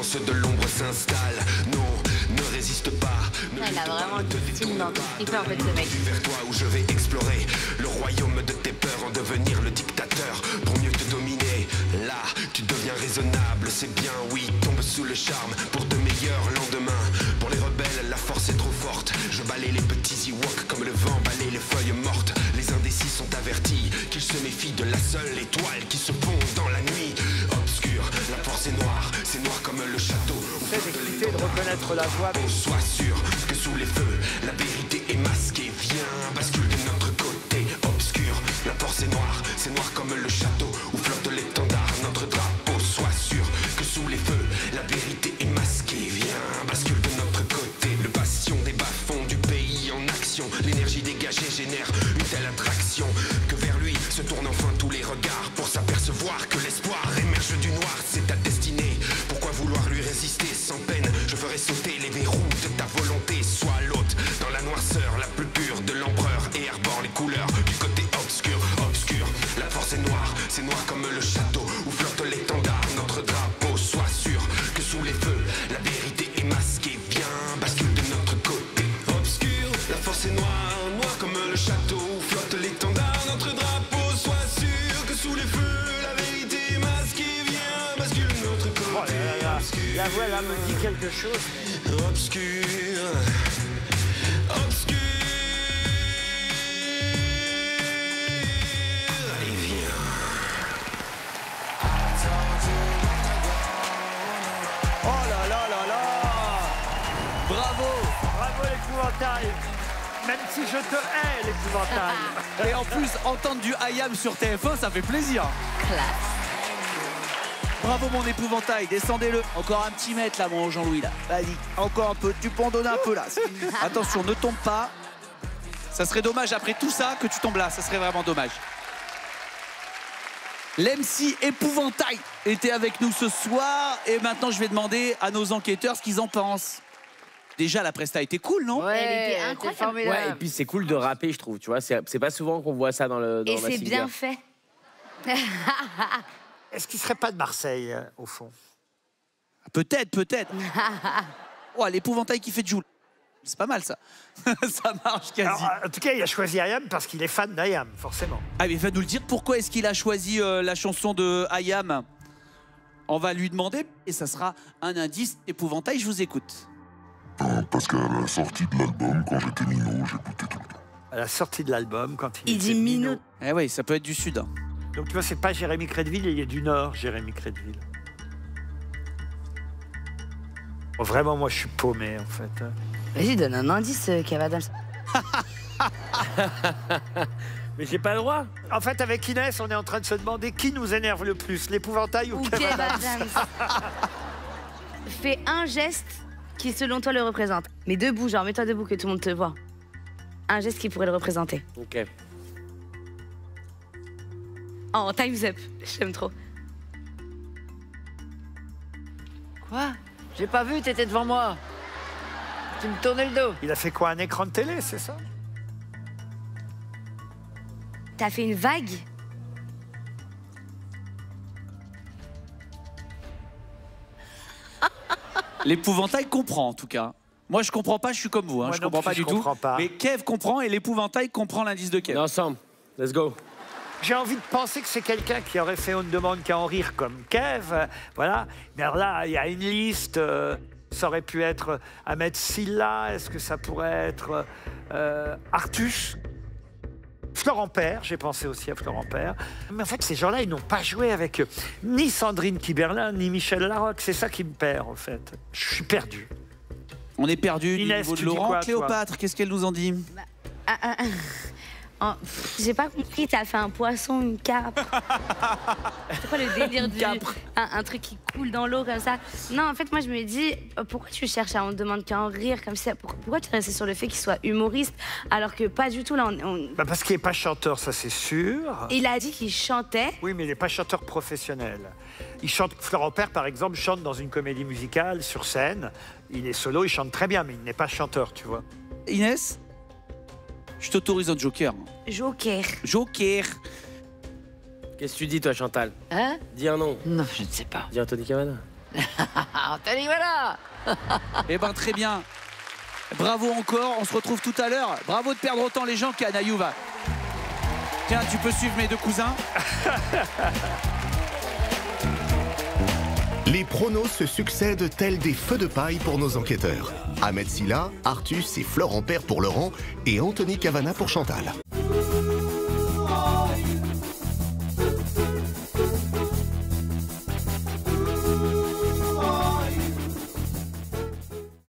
puissance de l'ombre s'installe. Non, ne résiste pas. Il a vraiment une style d'anti-stripper en fait ce mec. Vers toi où je vais explorer le royaume de tes peurs, en devenir le dictateur pour mieux te dominer. Là, tu deviens raisonnable, c'est bien, oui, tombe sous le charme pour de meilleurs lendemains. Pour les rebelles, la force est trop forte. Je balaye les petits Ewoks comme le vent balaye les feuilles mortes. Les indécis sont avertis qu'ils se méfient de la seule étoile qui se pond dans la nuit obscure. La force est noir comme le château. C'est d'exciter de reconnaître la voix. Sois sûr que sous les feux, la vérité est masquée. Viens, bascule de notre côté obscur. La force est noire comme le château où flotte l'étendard, notre drapeau. Sois sûr que sous les feux, la vérité est masquée. Viens, bascule de notre côté. Le bastion des bas-fonds du pays en action. L'énergie dégagée génère une telle attraction que vers lui se tournent enfin tous les regards pour s'apercevoir que l'espoir émerge du noir. C'est ta destinée. Pourquoi vouloir lui résister sans peine? Je ferai sauter les verrous de ta volonté. Sois l'hôte dans la noirceur la plus pure de l'empereur et arbore les couleurs du côté obscur. La force est noir comme le château où flotte l'étendard, notre drapeau. Sois sûr que sous les feux, la vérité est masquée. Viens, bascule de notre côté obscur. La force est noire comme le château où flotte l'étendard, notre drapeau. Sois sûr que sous les feux, la vérité est masquée. Viens, bascule de notre côté. Oh là là, la voix là me dit quelque chose. Obscur. Allez, viens. Oh là là là là. Bravo. Bravo l'épouvantail. Même si je te hais l'épouvantail. Et en plus, entendre du IAM sur TF1, ça fait plaisir. Classe. Bravo mon épouvantail, descendez-le. Encore un petit mètre là mon Jean-Louis là. Vas-y, encore un peu, tu peux en donner un peu là. Attention, ne tombe pas. Ça serait dommage après tout ça que tu tombes là, ça serait vraiment dommage. L'MC épouvantail était avec nous ce soir et maintenant je vais demander à nos enquêteurs ce qu'ils en pensent. Déjà la presta était cool, non? Elle était incroyable. Ouais, et puis c'est cool de rapper, je trouve, tu vois. C'est pas souvent qu'on voit ça dans le Et c'est Mazinger. bien fait. Est-ce qu'il ne serait pas de Marseille, au fond? Peut-être, peut-être. Oh, l'épouvantail qui fait Joule. C'est pas mal ça. Ça marche quasi. Alors, en tout cas, il a choisi IAM parce qu'il est fan d'IAM, forcément. Ah mais il va nous le dire, pourquoi est-ce qu'il a choisi la chanson de IAM? On va lui demander et ça sera un indice épouvantail, je vous écoute. Parce qu'à la sortie de l'album, quand j'étais minot, j'écoutais tout le temps. À la sortie de l'album, quand il dit était minot. Eh oui, ça peut être du sud. Hein. Donc tu vois, c'est pas Jérémy Crédville, il est du Nord, Jérémy Crédville. Oh, vraiment, moi, je suis paumé, en fait. Vas-y, donne un indice, Kev Adams. Mais j'ai pas le droit. En fait, avec Inès, on est en train de se demander qui nous énerve le plus, l'épouvantail ou Kev Adams. Adams. Fais un geste qui, selon toi, le représente. Mais debout, genre, mets-toi debout que tout le monde te voit. Un geste qui pourrait le représenter. Ok. Oh, time's up. J'aime trop. Quoi? J'ai pas vu, t'étais devant moi. Tu me tournais le dos. Il a fait quoi, un écran de télé, c'est ça? T'as fait une vague? L'épouvantail comprend en tout cas. Moi je comprends pas, je suis comme vous, hein. Moi Je non comprends plus, pas je du tout. comprends pas. Mais Kev comprend et l'épouvantail comprend l'indice de Kev. On est ensemble. Let's go. J'ai envie de penser que c'est quelqu'un qui aurait fait On ne demande qu'à en rire comme Kev, voilà. Mais alors là, il y a une liste. Ça aurait pu être Ahmed Silla. Est-ce que ça pourrait être Artus? Florent Père, j'ai pensé aussi à Florent Père. Mais en fait, ces gens-là, ils n'ont pas joué avec ni Sandrine Kiberlin, ni Michel Larocque. C'est ça qui me perd, en fait. Je suis perdu. On est perdu du Inès, niveau tu de dis Laurent. quoi, toi? Cléopâtre, qu'est-ce qu'elle nous en dit? J'ai pas compris, t'as fait un poisson, une carpe. C'est quoi le délire du... Un truc qui coule dans l'eau comme ça. Non, en fait, moi, je me dis, pourquoi tu cherches à On ne demande qu'à en rire comme ça? Pourquoi tu es resté sur le fait qu'il soit humoriste alors que pas du tout, là, Bah parce qu'il n'est pas chanteur, ça c'est sûr. Il a dit qu'il chantait. Oui, mais il n'est pas chanteur professionnel. Il chante, Florent Père, par exemple, chante dans une comédie musicale, sur scène. Il est solo, il chante très bien, mais il n'est pas chanteur, tu vois. Inès, je t'autorise un joker. Joker. Joker. Qu'est-ce que tu dis, toi, Chantal? Hein? Dis un nom. Non, je ne sais pas. Dis Anthony Cavana. Anthony, voilà. Eh ben très bien. Bravo encore, on se retrouve tout à l'heure. Bravo de perdre autant les gens qu'Anayou va. Tiens, tu peux suivre mes deux cousins. Les pronos se succèdent tels des feux de paille pour nos enquêteurs. Ahmed Silla, Artus et Florent Père pour Laurent et Anthony Cavana pour Chantal.